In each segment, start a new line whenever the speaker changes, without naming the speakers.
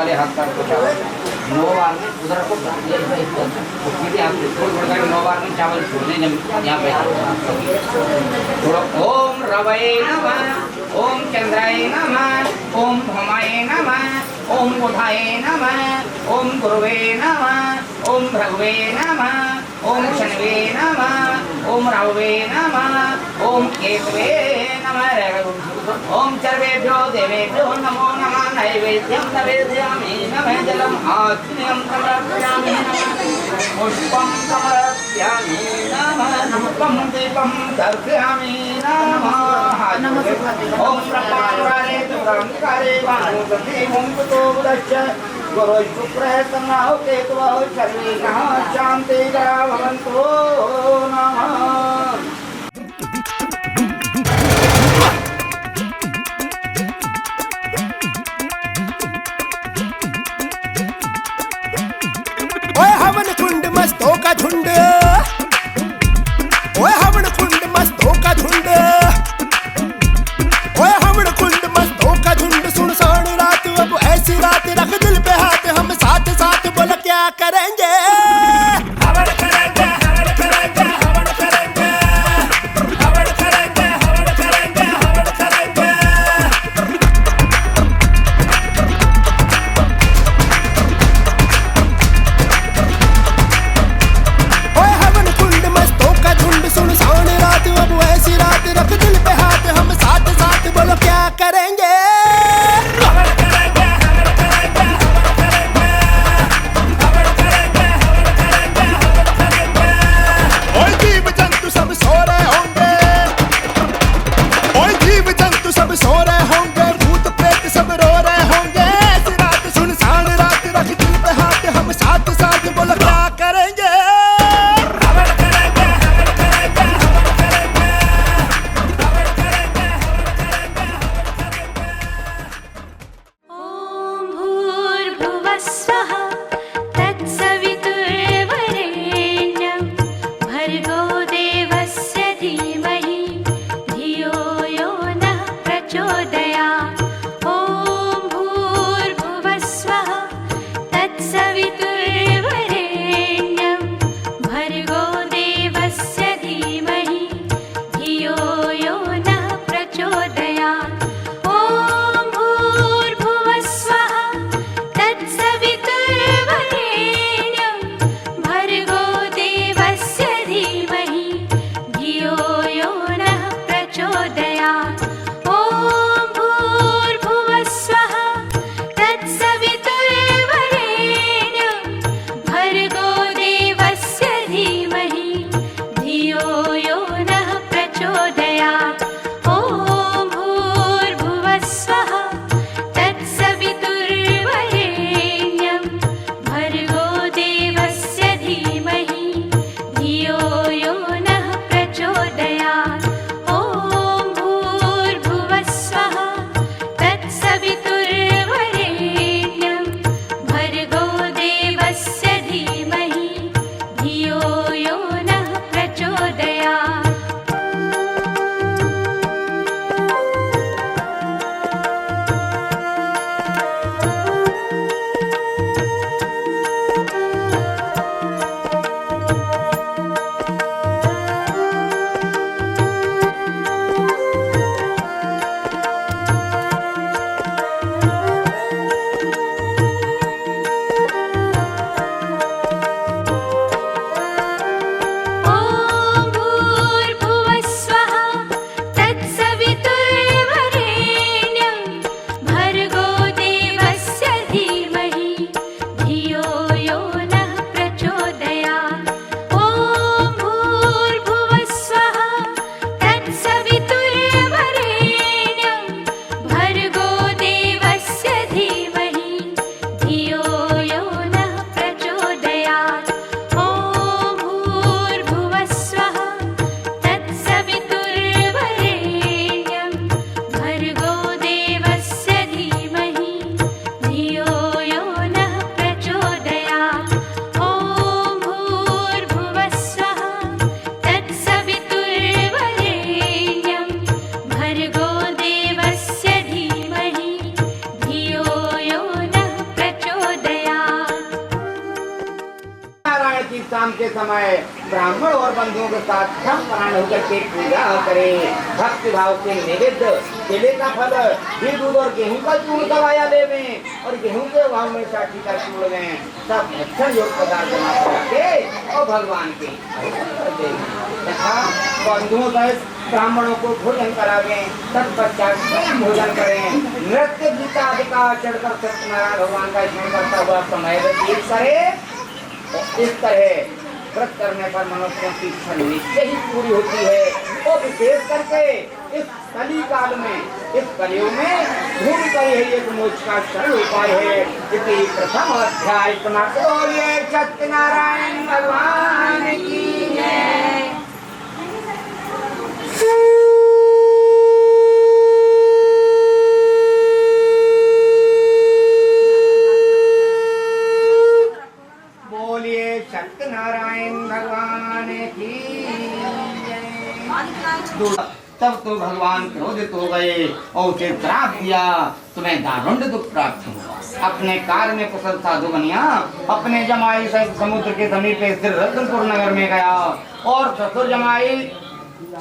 वाले हाथ पर को चावल 9 बार में उधर को सीधे हाथ से थोड़ा थोड़ा 9 बार में चावल छोड़ने यहाँ पे थोड़ा ओम रवये नमः, ओम चंद्राय नमः, ओम भौमाय नमः, ओम बुधाय नमः, ओम गुरुवे नमः, ओम भृगवे नमः, ओम शनवे नमः, ओम राहवे नमः, ओम केतवे नमः, ओम सर्वेभ्यो देवेभ्यो नमो नमः। नैवेद्यं नवेदयामि नमः जलम् आत्म्यं समर्पयामि पुष्पं समर्पयामि नमः धूपं दीपं दर्शयामि नमः। ओम ब्रह्माण्डे तुरंकारे वाणुपति मुंकुतो बुधश्च गुरु शुक्रः सन्नाहो केतवः सर्वेषां शान्तिकरा भवन्तु नमः।
ओए हवन कुंड मस्तों का झुंड, ओए हवन कुंड मस्तों का झुंड, ओए हवन कुंड मस्तों का झुंड। सुनसान रात अब ऐसी रात, रख दिल पे हाथ हम साथ साथ, बोल क्या करेंगे। हवन करेंगे, हवन करेंगे, हवन करेंगे, हवन करेंगे, हवन करेंगे, हवन करेंगे। ओए
समय ब्राह्मण और बंधुओं के साथ धर्मपरायण होकर के पूजा करे। भक्ति भाव से नैवेद्य केले का फल, घी दूध और गेहूं का चूर्ण दवाया लेवे और गेहूं के भाव में साठी का चूर्ण दें, सब अच्छा योग पदार्थ बना के और भगवान के तथा बंधुओं सहित ब्राह्मणों को भोजन करावे। तत्पश्चात स्वयं भोजन करें। नृत्य गीता आदि का चढ़कर सत्यनारायण भगवान का स्मरण करता हुआ समय व्यतीत करे। और इस तरह व्रत करने पर मनुष्यों की इच्छा निश्चय ही पूरी होती है। और विशेष करके इस कली काल में, इस कलियुग में भूमि का यही एक मोक्ष का सरल उपाय है। इसी प्रथम अध्याय समाप्त। बोलिए सत्यनारायण भगवान की जय। बोलिए सत्यनारायण भगवान की जय। तब तो भगवान क्रोधित हो गए और उसे श्राप दिया, तुम्हें दारुण दुख प्राप्त हुआ। अपने कार्य में कुशल साधु बनिया, अपने जमाई सहित समुद्र के समीप स्थित रत्नपुर नगर में गया और ससुर जमाई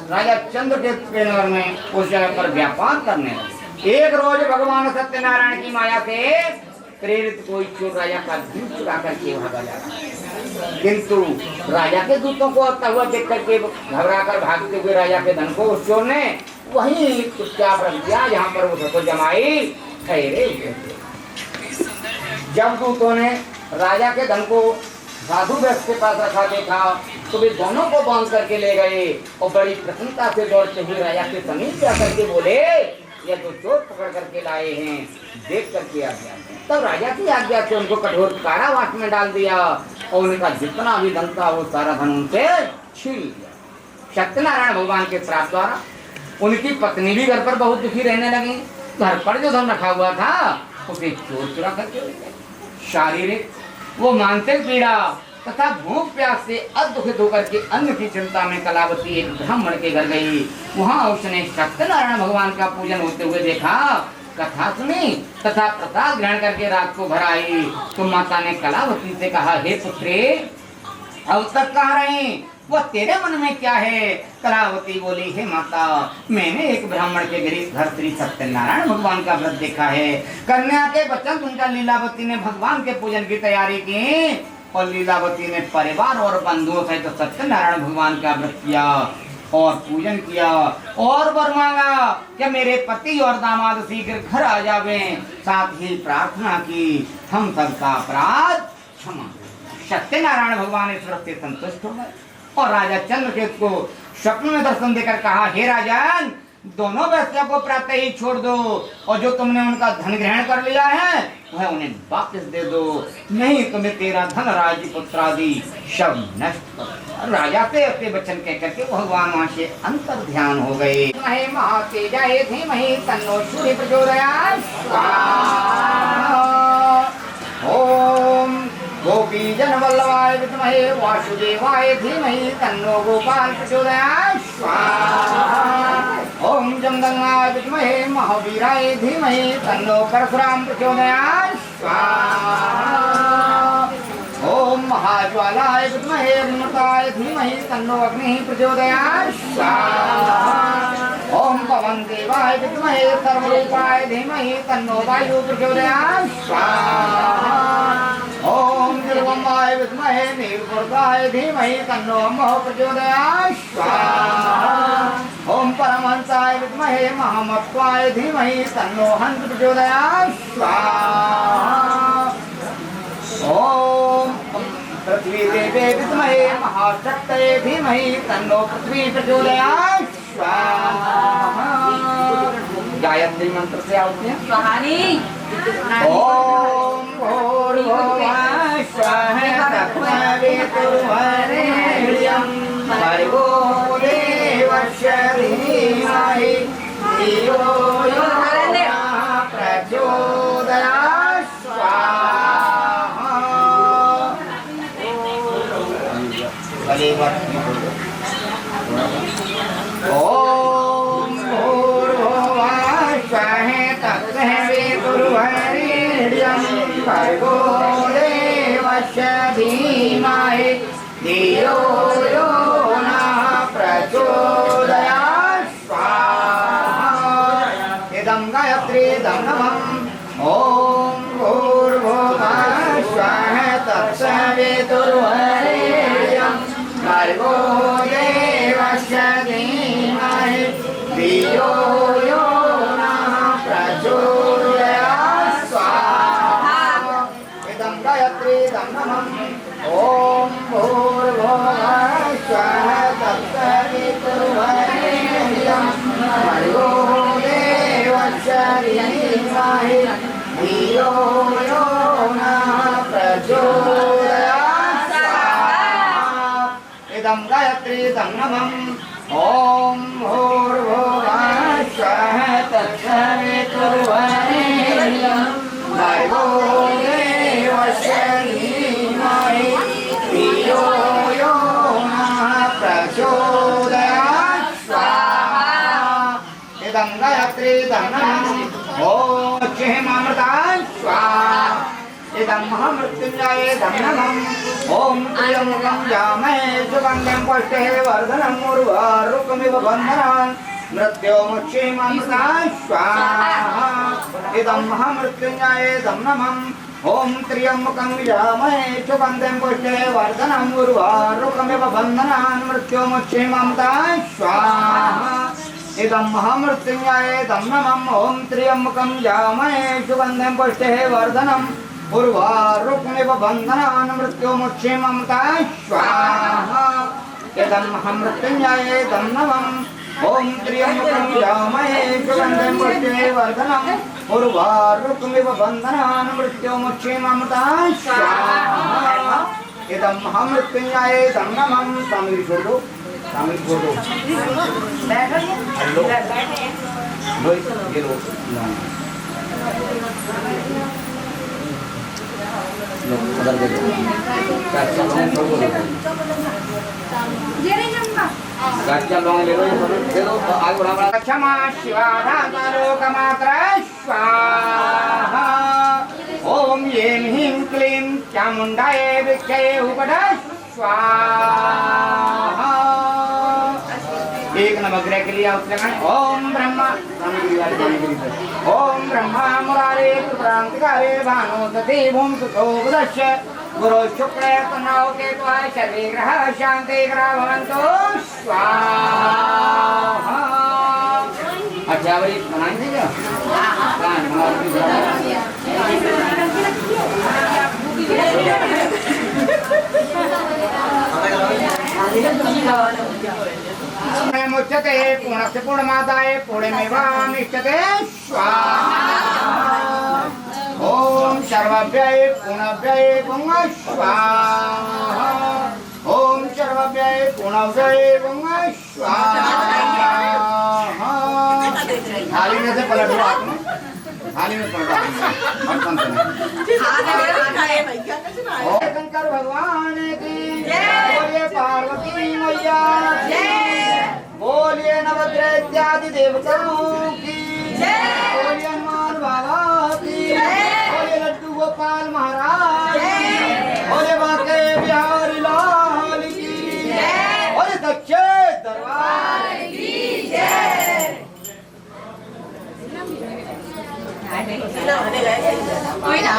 राजा चंद्रकेतु के नगर में उस जगह पर व्यापार करने लगे। एक रोज भगवान सत्यनारायण की माया से प्रेरित कोई चोर राजा का धन चुरा करके भागा जा रहा, किंतु राजा के दूतों को आता हुआ देख करके घबरा कर भागते हुए राजा के धन को उस चोर ने वहीं चुपचाप रख दिया जहाँ पर वो ससुर जमाई ठहरे हुए थे। जब दूतों ने राजा के धन को साधु व्यक्ति के पास रखा देखा तो वे दोनों को बांध करके ले गए और बड़ी प्रसन्नता से दौड़ते हुए राजा के समीप जाकर के बोले, ये तो चोर पकड़ करके लाए हैं, देख करके आ गया। तब राजा की आज्ञा से उनको कठोर कारावास में डाल दिया और उनका जितना भी धन था वो सारा धन उनसे छीन लिया। सत्यनारायण भगवान के श्राप द्वारा उनकी पत्नी भी घर पर बहुत दुखी रहने लगी। घर पर जो धन रखा हुआ था उसे चोर चुरा करके ले गए। शारीरिक वो मानसिक पीड़ा तथा भूख प्यास से अदुखित होकर के अन्न की चिंता में कलावती एक ब्राह्मण के घर गई। वहाँ उसने सत्यनारायण भगवान का पूजन होते हुए देखा, कथा सुनी तथा प्रसाद ग्रहण करके रात को घर आई। तो माता ने कलावती से कहा, हे पुत्री अब तक कहाँ रही, वह तेरे मन में क्या है? कलावती बोली, हे माता मैंने एक ब्राह्मण के घर श्री सत्यनारायण भगवान का व्रत देखा है। कन्या के वचन सुनकर लीलावती ने भगवान के पूजन की तैयारी की और लीलावती ने परिवार और बंधुओं सहित तो सत्यनारायण भगवान का व्रत किया और पूजन किया और वर मांगा कि मेरे पति और दामाद शीघ्र घर आ जावे। साथ ही प्रार्थना की, हम सबका अपराध क्षमा। सत्यनारायण भगवान इस व्रत से संतुष्ट हो गए और राजा चंद्रकेतु को स्वप्न में दर्शन देकर कहा, हे राजन दोनों व्यक्तियों को प्रातः ही छोड़ दो और जो तुमने उनका धन ग्रहण कर लिया है वह उन्हें वापस दे दो, नहीं तुम्हें तेरा धन राज्य पुत्र आदि सब नष्ट कर। राजा से अपने वचन कह करके भगवान वहाँ से अंतर ध्यान हो गए। महातेजाय धीमहि तन्नो सूर्य प्रचोदयात्। ओम गोपी जन वल्लभाय विद्महे वासुदेवाय धीमहि तन्नो गोपाल प्रचोदयात्। ओम जमदग्नाय विद्महे महावीराय धीमहि तन्नो परशुराम प्रचोदयात्। ओम महाज्वालाय विद्महे अग्निमताय धीमहि तन्नो अग्निः प्रचोदयात्। ओम पवन देवाय विद्महे सर्वरूपाय धीमहि तन्नो वायु प्रचोदयात्। ओम निर्वमाय विद्महे नीलवर्गाय धीमहि तन्नो अम्मः प्रचोदयात्। ओम परमहंसाय विद्महे महामत्वाय धीमहि तन्नो हंस प्रचोदयात्। ओम पृथ्वी देवे विद्महे महाशक्तये धीमहि तन्नो पृथ्वी प्रचोदयात्। गायत्री मंत्र से आते हैं कहानी। ओम भूर्भुवः स्वः तत्सवितुर्वरेण्यं भर्गो देवस्य धीमहि धियो यो नः प्रचोदयात्। स्वाहा। ओम भूर्भुवः स्वः तत्सवितुर्वरेण्यं भर्गो देवस्य धीमहि धियो यो नः प्रचोदयात् स्वाहा इदं गायत्रीदं नमः ॐ भूर्भुवः स्वः तत्सवितुर्वरेण्यं भर्गो देवस्य धीमहि धियो यो नः प्रचोदयात् स्वाहा इदं गायत्रीदं नमः ॐ भूर्भुवः स्वः तत्सवितुर्वरेण्यं भर्गो देवस्य धीमहि धियो यो नः प्रचोदयात् स्वाहा इदं गायत्रीदं नमः ॐ भूर्भुवः स्वः तत्सवितुर्वरेण्यं भर्गो देवस्य धीमहि धियो यो नः प्रचोदयात् स्वाहा इदं गायत्रीदं नमः ॐ क्षेमामृतात् स्वाहा इदं महामृत्युञ्जयेदं नमः ॐ त्र्यम्बकं यामहे सुगन्धिं पुष्टिः वर्धनम् उर्वारुकमिव बन्धनान् मृत्योमुक्षेमामृतात् स्वाहा इदं महामृत्युञ्जयेदं नमः ॐ त्र्यम्बकं यामहे सुगन्धिं पुष्टिः वर्धनम् उर्वारुकमिव बन्धनान् मृत्योमुक्षेमामृतात् स्वाहा इदं महामृत्युञ्जयेदं नमः ॐ त्र्यम्बकं यामहे सुगन्धिं पुष्टिः वर्धनम् उर्वारुकमिव बन्धनान् मृत्योमुक्षेमामृतात् स्वाहा इदं महामृत्युञ्जयेदं नमः ॐ त्र्यम्बकं यामहे सुगन्धिं पुष्टिः वर्धनम् उर्वारुकमिव बन्धनान् मृत्योमुक्षेमामृतात् स्वाहा इदं महामृत्युञ्जयेदं नमः तमिल छोड़ो हेलो लो ये लो उधर दे दो कच्चा लोंग छोड़ दो कच्चा लोंग ले लो दे दो आगे बढ़ा क्षमा शिवाधारोकमात्र स्वाहा ओम यें ह्रीं क्लीं चामुण्डायै विद्महे उपदः स्वाहा एक नवग्रह के लिए उत्तराखंड ओम ब्रह्मा ओम ब्रह्मा मुरारे क्रांतिकारे भानुसति भूमसुतोपदश्च गुरु शुक्र तन्नौ केतुः सर्वे ग्रहाः शान्ति ग्रहाः भवन्तु स्वाहा अच्छा भाई बनाएंगे क्या मुच्यते पूर्णस्य पूर्णमादाय पूर्णमेवानिष्यते स्वाहा ओम सर्वव्यय पूर्णव्यय पुंग स्वाहा ओम सर्वव्यय पूर्णव्यय पुंग स्वाहा थाली में से पलट दो आप थाली में पलटा शंकर भगवान की बोलिए पार्वती मैया बोलिए नवग्रह इत्यादि देवताओं की बोलिए हनुमान बाबा की बोलिए लड्डू गोपाल महाराज बोलिए बाके बिहारी लाल की बोलिए सच्चे दरबार की
कोई ना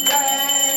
जय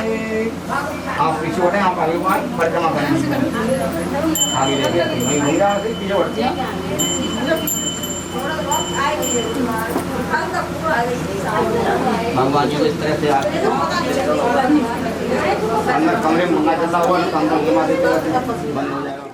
आप पीछे उठे, आप आगे बाहर परिक्रमा करें, आगे देखिए वही महिला पीछे उठती है। भगवान जी को इस तरह से अंदर कमरे में मंगा चलता हुआ ना, अंदर घुमा देते बंद हो जाएगा।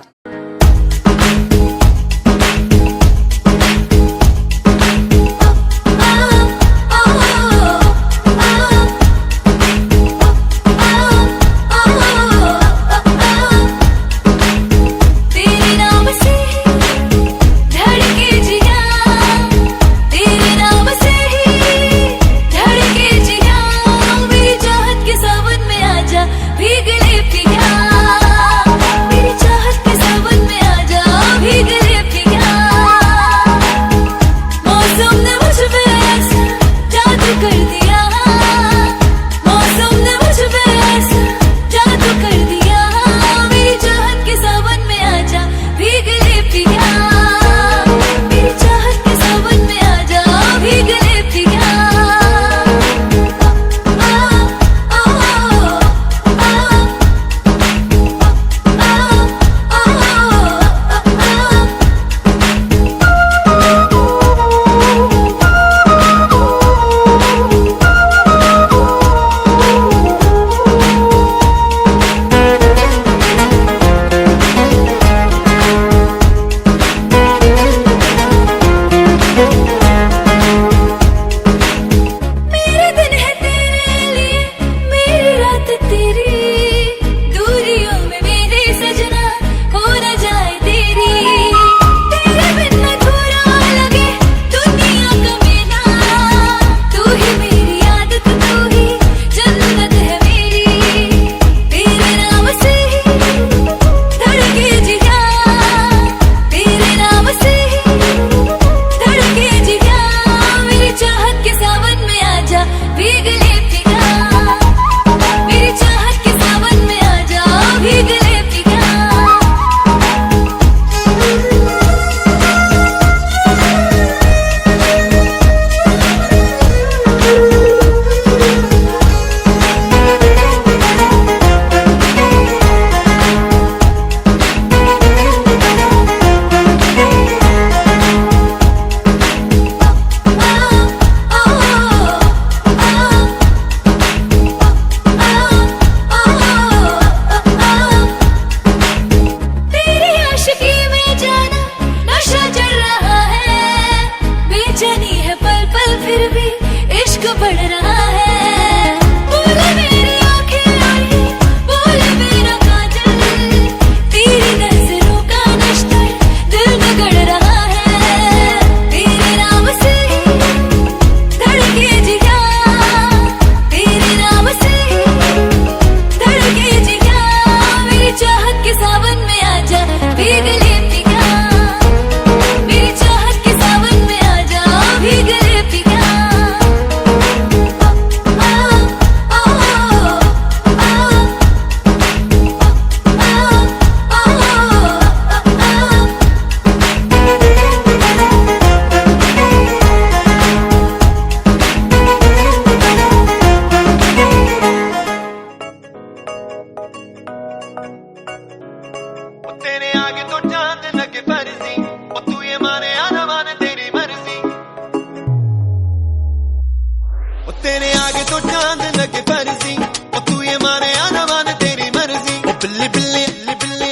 तेरे आगे तो चांद लगे फर्जी, और तू ये माने आना माने तेरी मर्जी। ओ बिल्ली बिल्ली बिल्ली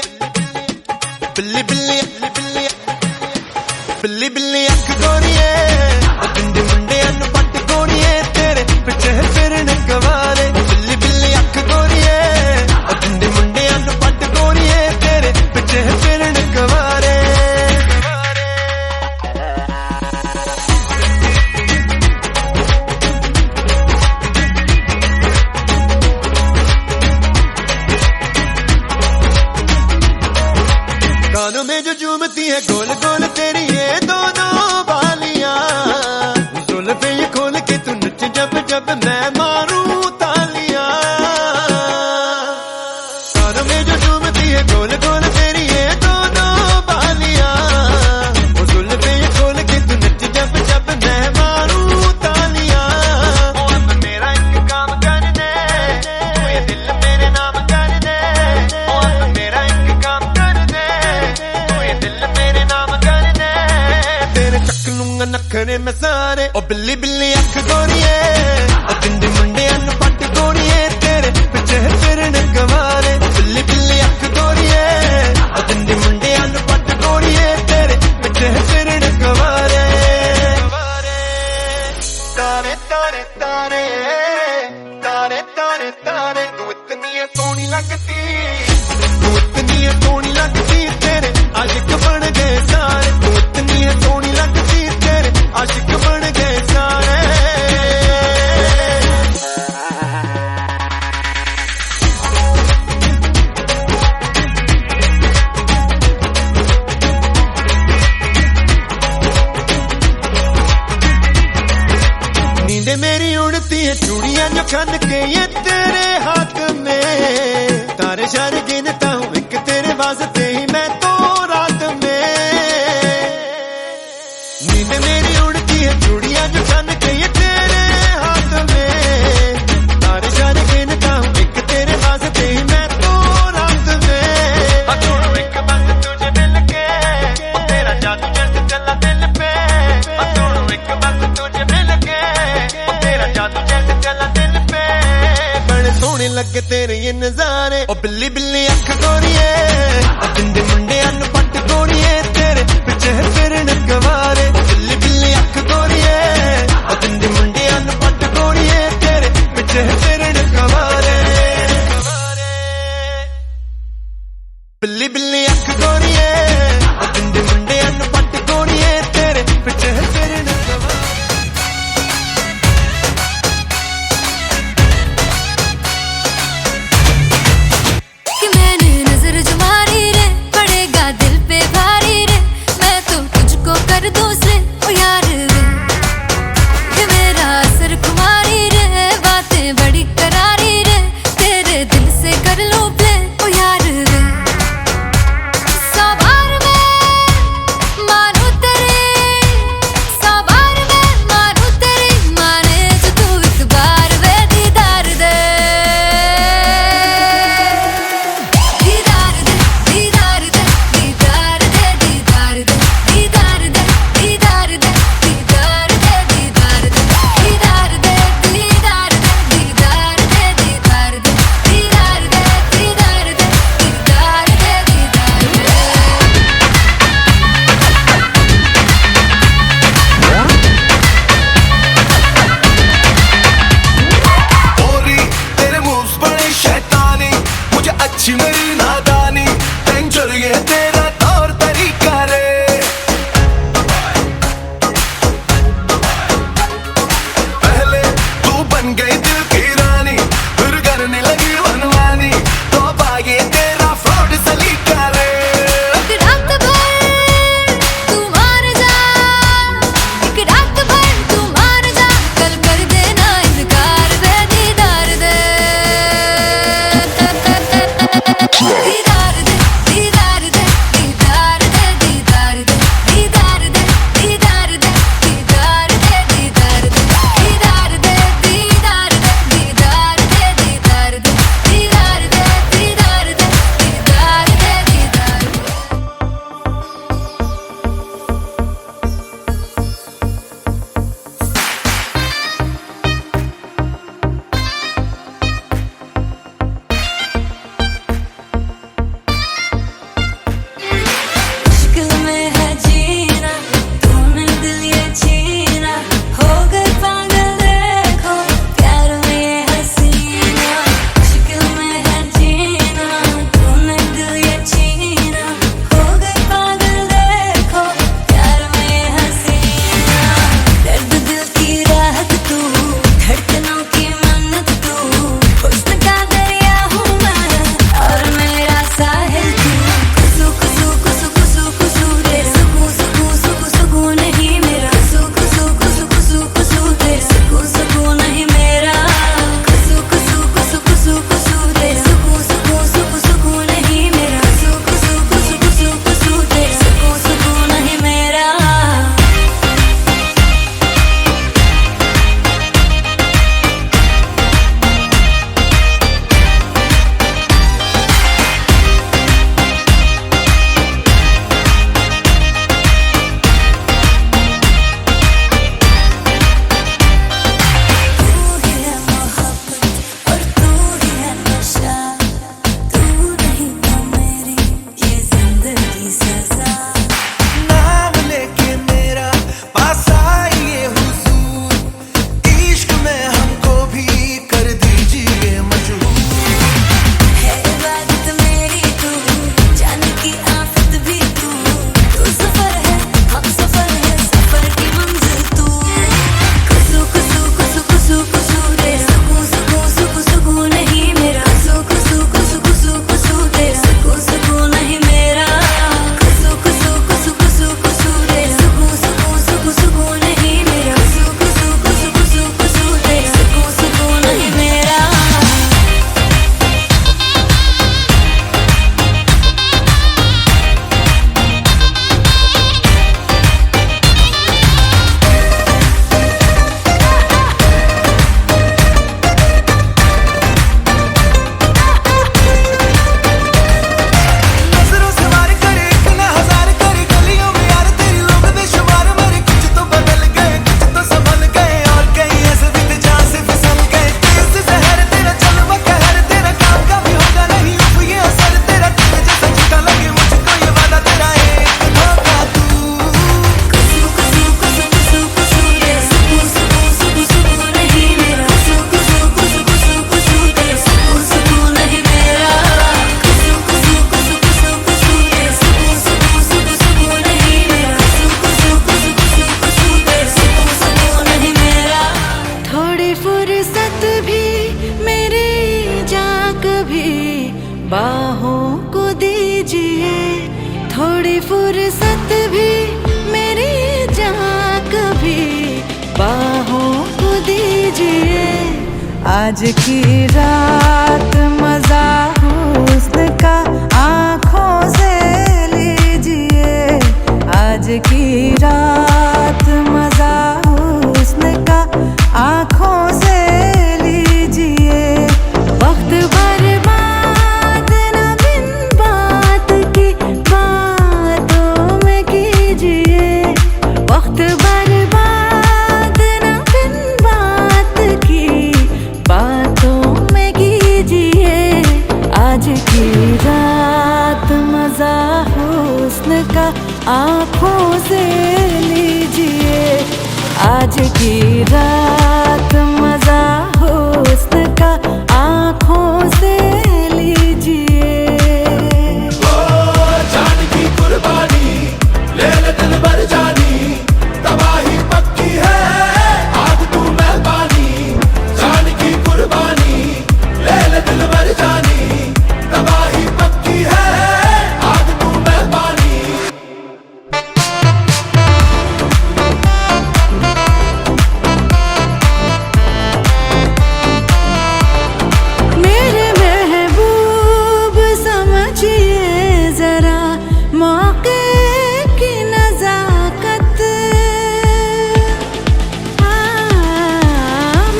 बिल्ली बिल्ली बिल्ली बिल्ली बिल्ली अख गोरिए, ओ गुंडे मुंडे अन पट गोरिए, तेरे पीछे फिरन गवारे। बिल्ली बिल्ली अख गोरिए, ओ गुंडे मुंडे अन पट गोरिए, तेरे पीछे फिरन गवारे। कानों में जो झूमती है गोल गोल तेरी ये दोनों बालियां, जुल्फे ये खोल के तू नच जब जब मैं मारूं तालियां। कानों में जो झूमती है गोल गोल तेरी ये दोनों बालियां, जुल्फे ये खोल के तू नच जब जब मैं मारूं तालियां। अब मेरा एक काम कर दे, ये दिल तेरे मैं सारे ओ बिल्ली बिल्ली अख गोरिए ओ तिंदी मुंडे अन पट गोरिए तेरे पिछे फिरन गवारे बिल्ली बिल्ली अख गोरिए ओ तिंदी मुंडे अन पट गोरिए तेरे पिछे फिरन गवारे तारे तारे तारे तारे तारे तारे तू इतनी सोहनी लगती तू इतनी सोहनी लगती तेरे आशिक बन गए सारे तू इतनी सोहनी लगती तेरे आशिक बन गए सारे नींदे मेरी उड़ती है चूड़ियां जो खन के ये तेरे हाथ में तारे शारे गिनता हूँ एक तेरे वास्ते ही मैं तो रात में नींद मेरी उड़ती है चूड़ियां जो खन के ये तेरे हाथ में तारे शारे गिनता हूँ एक तेरे वास्ते ही मैं तो रात में छोड़ो एक बस तुझे मिल के तेरा जादू जैसे चला दिल पे छोड़ो एक बस तुझे मिल के तेरा जादू जैसे चला दिल पे बड़े सोहने लगे तेरे ये नजारे ओ बिल्ली बिल्ली अख गोरिए ओ तिंदे मुंडे अन पट गोरिए तेरे पिछे फिरन गवारे बिल्ली बिल्ली अख गोरिए ओ तिंदे मुंडे अन पट गोरिए तेरे पिछे फिरन गवारे बिल्ली बिल्ली अख गोरिए ओ तिंदे मुंडे अन पट गोरिए तेरे पिछे फिरन गवारे
कि मैंने नजर जो मारी रे पड़ेगा दिल पे भारी रे मैं तो तुझको कर दूं से ओ यार रे कि मेरा असर खुमारी रे बातें बड़ी करारी रे तेरे दिल से कर लूं प्ले ओ यार रे सवाल थोड़ी फुर्सत भी मेरी जहाँ कभी बाहों को दीजिए। आज की रात मजा हुस्न का आँखों से लीजिए। आज की रात मजा हुस्न का आँखों से लीजिए। वक्त बर्बाद न बिन बात की बातों में कीजिए। वक्त बर्बाद न बिन बात की बातों में कीजिए। आज की रात मजा हुस्न का आँखों से लीजिए। आज की रात मजा हुस्न का आँखों से लीजिए।
ओ जान की कुर्बानी ले ले दिल भर जानी, तबाही पक्की है आग तू मेहरबानी। जान की कुर्बानी ले ले दिल भर जानी, तबाही पक्की है आग तू मेहरबानी।
मेरे महबूब समझिए जरा मौके की नजाकत।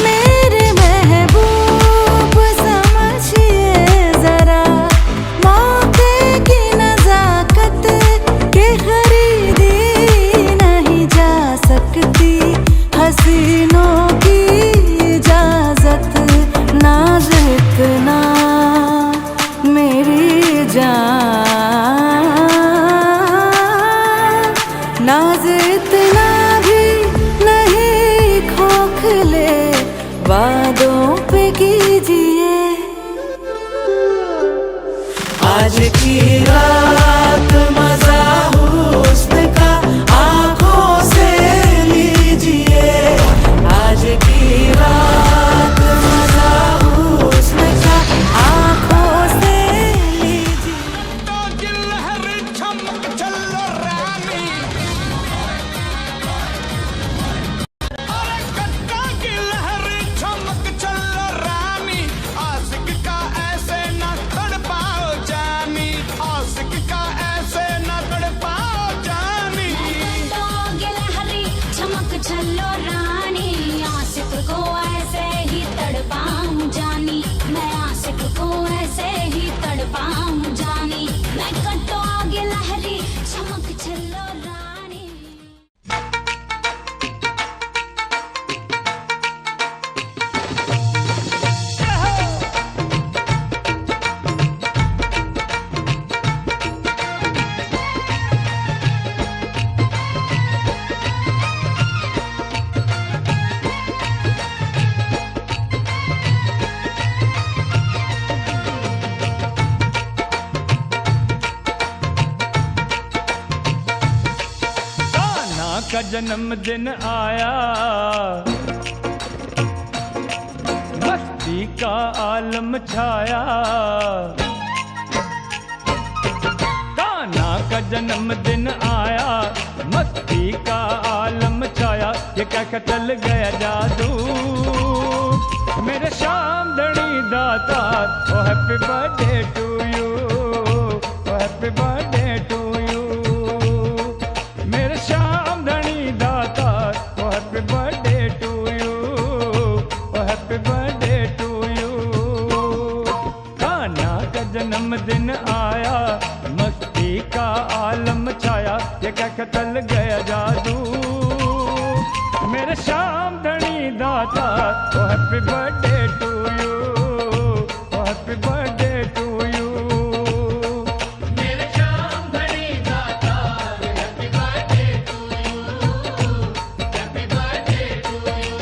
मेरे महबूब समझिए जरा मौके की नजाकत के खरीदी नहीं जा सकती हसीनों की इजाजत। नाज इतना मेरी जान, नाज इतना भी नहीं खोखले वादों पे कीजिए। आज की रात मजा हुस्न का आँखों से लीजिए। आज की रात मजा हुस्न का आँखों से लीजिए।
चलो रानी आशिक को ऐसे ही तड़पाऊं जानी। मैं आशिक को ऐसे ही तड़पाऊं जानी। मैं कटो आगे लहरी चमक चलो रानी।
का जन्मदिन आया, मस्ती का आलम छाया। कान्हा का जन्मदिन आया, मस्ती का आलम छाया। ये क्या चल गया जादू मेरे शाम धनी दाता। ओ हैप्पी बर्थडे टू यू, ओ हैप्पी बर्थडे टू यू मेरे शाम धनी दाता। ओ हैप्पी बर्थडे टू यू, ओ happy birthday to you. Kanha का जन्मदिन आया, मस्ती का आलम छाया। ये क्या चल गया जादू मेरे शाम धनी दाता। ओ हैप्पी बर्थडे टू यू, ओ हैप्पी बर्थडे टू यू मेरे शाम धनी दाता। Happy birthday to you, happy birthday to you.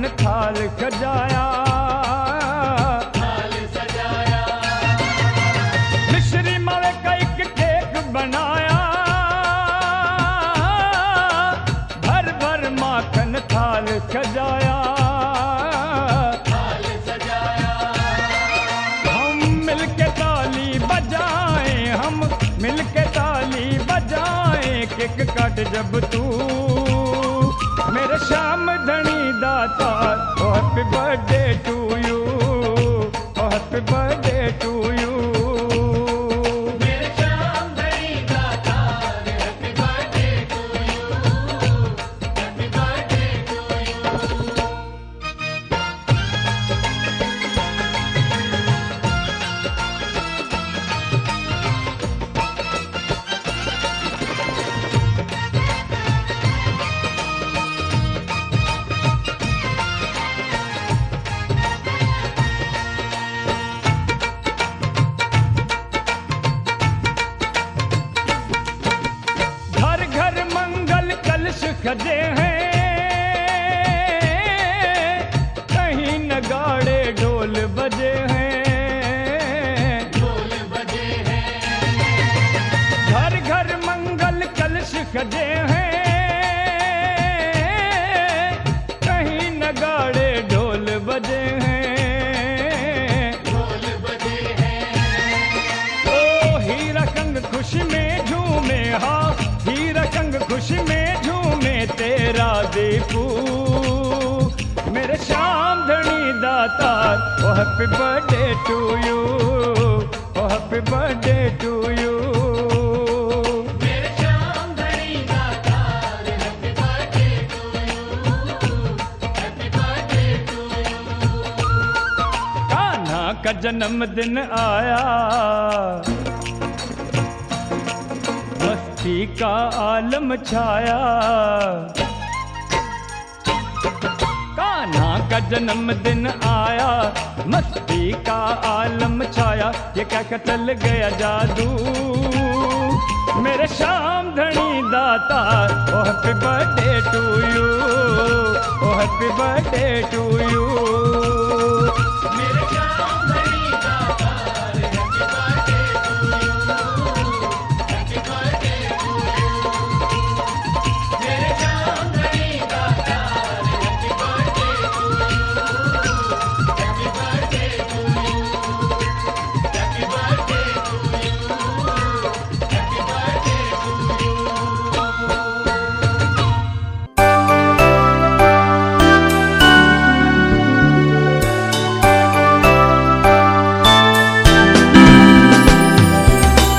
माखन थाल सजाया, मिश्री मावे का एक केक बनाया, भर भर माखन थाल सजाया। हम मिलके ताली बजाएं, हम मिलके ताली बजाएं, केक काट जब तू मेरे श्याम धनी दाता। ओ हैप्पी बर्थडे टू यू, ओ हैप्पी बर्थडे टू यू। सजे हैं, कहीं नगाड़े ढोल बजे हैं, ढोल बजे हैं। घर घर मंगल कलश सजे हैं, कहीं नगाड़े ढोल बजे हैं, ढोल बजे हैं। ओ हीरा संग खुशी में झूमे, हाँ हीरा संग खुशी में तेरा दीपू मेरे श्याम धनी दातार। ओ हैप्पी बर्थडे टू यू, ओ हैप्पी बर्थडे टू यू। मेरे श्याम धनी दातार, happy birthday to you, happy birthday to you. Kanha का जन्मदिन आया, मस्ती का आलम छाया, कान्हा का जन्मदिन आया, मस्ती का आलम छाया। ये क्या चल गया जादू मेरे श्याम धनी दाता। ओ हैप्पी बर्थडे टू यू, ओ हैप्पी बर्थडे टू यू। मेरे श्याम धनी दाता, happy birthday to you, happy birthday to you. मेरे श्याम धनी दाता, happy birthday to you, happy birthday to you,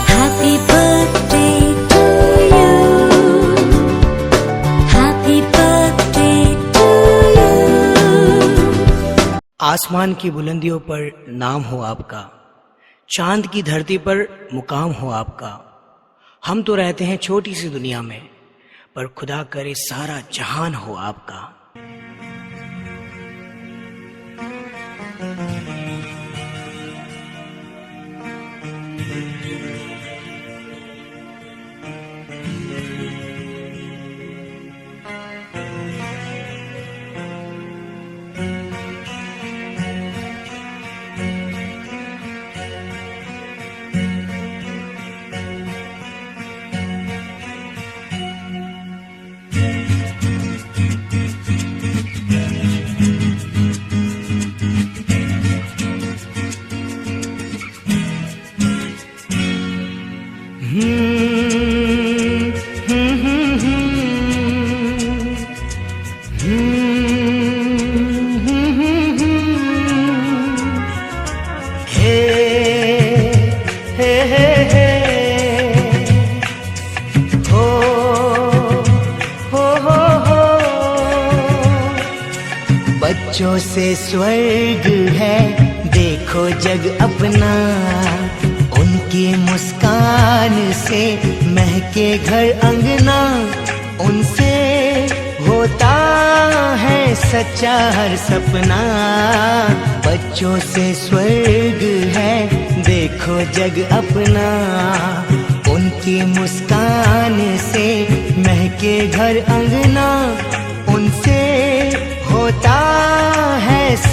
happy birthday to you, happy birthday to you.
आसमान की बुलंदियों पर नाम हो आपका, चांद की धरती पर मुकाम हो आपका। हम तो रहते हैं छोटी सी दुनिया में, पर खुदा करे सारा जहान हो आपका। बच्चों से स्वर्ग है देखो जग अपना, उनकी मुस्कान से महके घर अंगना, उनसे होता है सच्चा हर सपना। बच्चों से स्वर्ग है देखो जग अपना, उनकी मुस्कान से महके घर अंगना, उनसे होता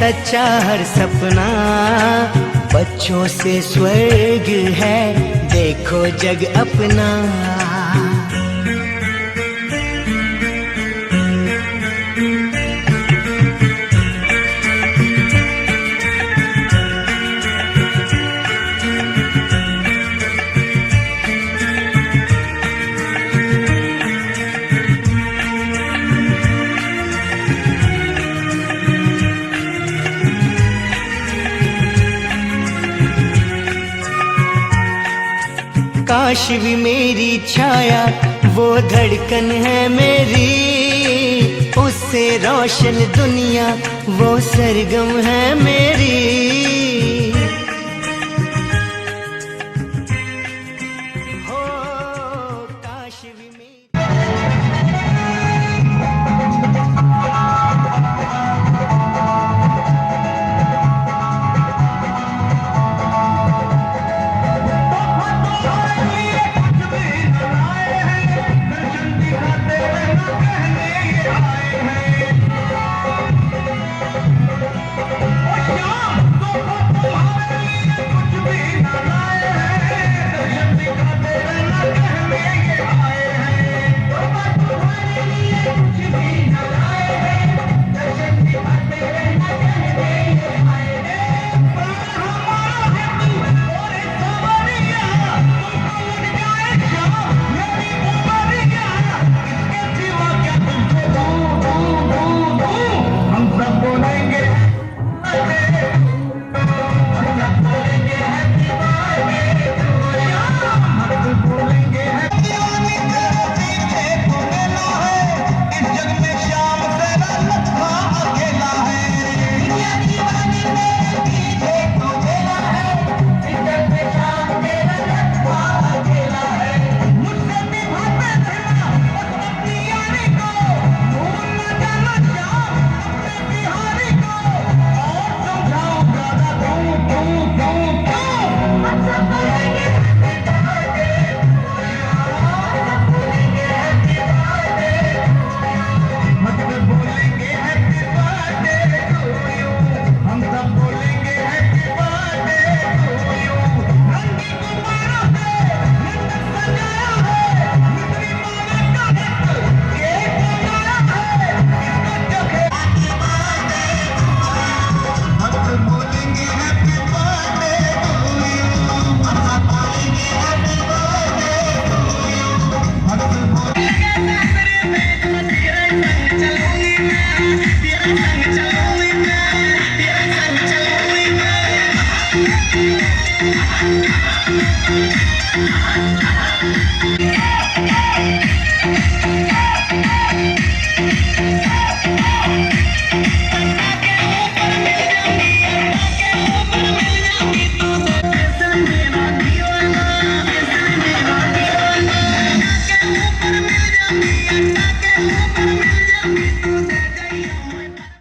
सच्चा हर सपना, बच्चों से स्वर्ग है देखो जग अपना। काश भी मेरी छाया वो धड़कन है मेरी, उससे रोशन दुनिया वो सरगम है मेरी। हो काश भी मेरी
Yeah.